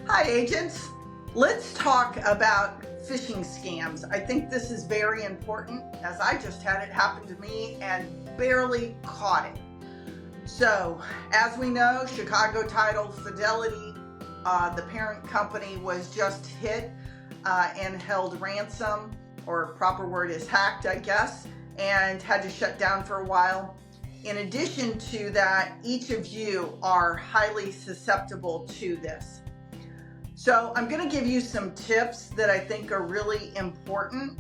Hi agents, let's talk about phishing scams. I think this is very important as I just had it happen to me and barely caught it. So as we know, Chicago Title Fidelity, the parent company, was just hit and held ransom, or proper word is hacked, I guess, and had to shut down for a while. In addition to that, each of you are highly susceptible to this. So I'm going to give you some tips that I think are really important,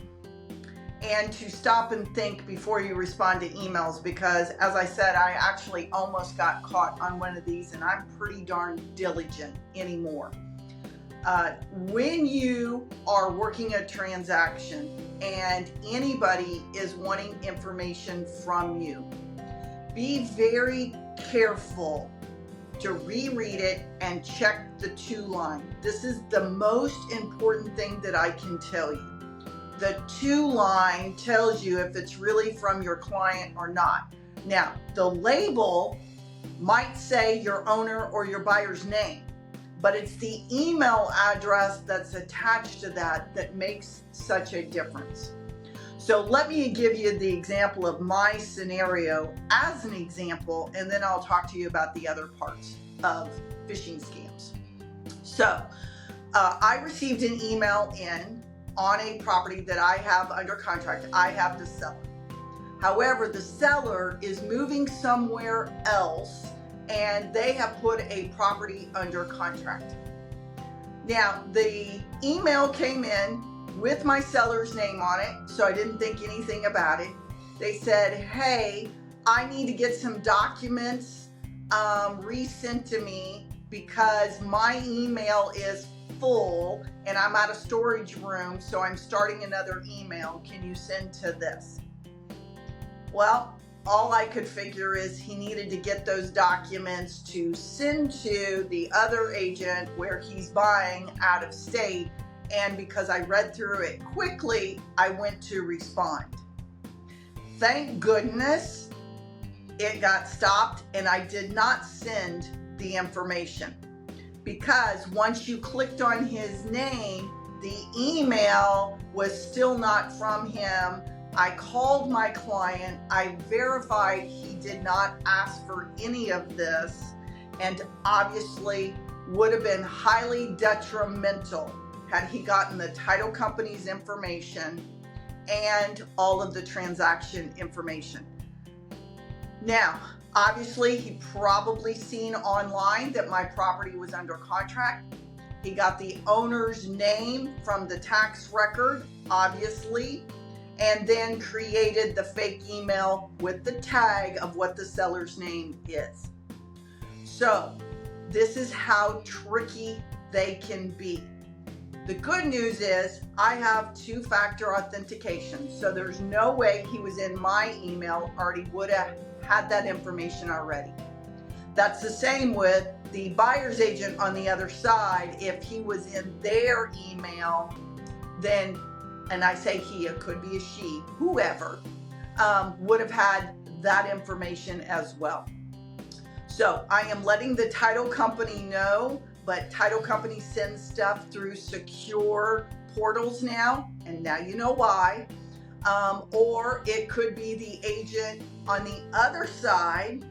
and to stop and think before you respond to emails, because as I said, I actually almost got caught on one of these and I'm pretty darn diligent anymore. When you are working a transaction and anybody is wanting information from you, be very careful to reread it and check the to line. This is the most important thing that I can tell you. The to line tells you if it's really from your client or not. Now, the label might say your owner or your buyer's name, but it's the email address that's attached to that that makes such a difference. So let me give you the example of my scenario as an example, and then I'll talk to you about the other parts of phishing scams. So I received an email in on a property that I have under contract. I have the seller. However, the seller is moving somewhere else and they have put a property under contract. Now, the email came in with my seller's name on it, so I didn't think anything about it. They said, hey, I need to get some documents resent to me because my email is full and I'm out of storage room, so I'm starting another email. Can you send to this? Well, all I could figure is he needed to get those documents to send to the other agent where he's buying out of state. And because I read through it quickly, I went to respond. Thank goodness it got stopped and I did not send the information, because once you clicked on his name, the email was still not from him. I called my client, I verified he did not ask for any of this, and obviously would have been highly detrimental had he gotten the title company's information and all of the transaction information. Now, obviously, he probably seen online that my property was under contract. He got the owner's name from the tax record, obviously, and then created the fake email with the tag of what the seller's name is. So, this is how tricky they can be. The good news is I have two-factor authentication, so there's no way he was in my email or he would have had that information already. That's the same with the buyer's agent on the other side. If he was in their email, then, and I say he, it could be a she, whoever, would have had that information as well. So I am letting the title company know, but title company sends stuff through secure portals now, and now you know why. Or it could be the agent on the other side.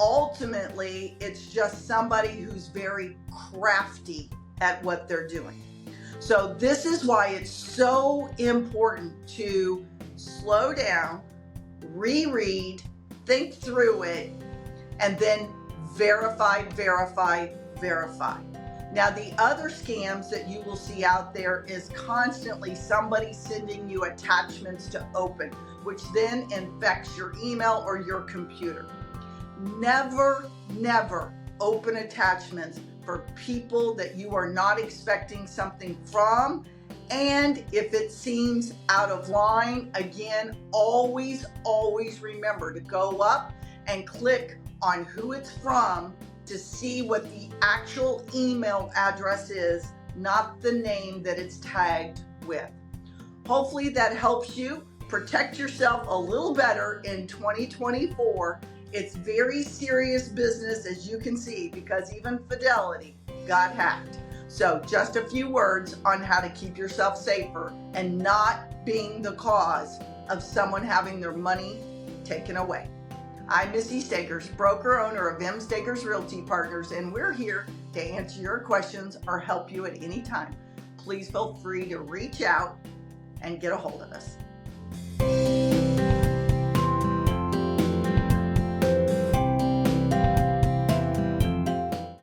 Ultimately, it's just somebody who's very crafty at what they're doing. So this is why it's so important to slow down, reread, think through it, and then verify. Now, the other scams that you will see out there is constantly somebody sending you attachments to open, which then infects your email or your computer. Never open attachments for people that you are not expecting something from. And if it seems out of line, again, always remember to go up and click on who it's from to see what the actual email address is, not the name that it's tagged with. Hopefully that helps you protect yourself a little better in 2024. It's very serious business, as you can see, because even Fidelity got hacked. So just a few words on how to keep yourself safer and not being the cause of someone having their money taken away. I'm Missy Stakers, broker owner of M. Stakers Realty Partners, and we're here to answer your questions or help you at any time. Please feel free to reach out and get a hold of us.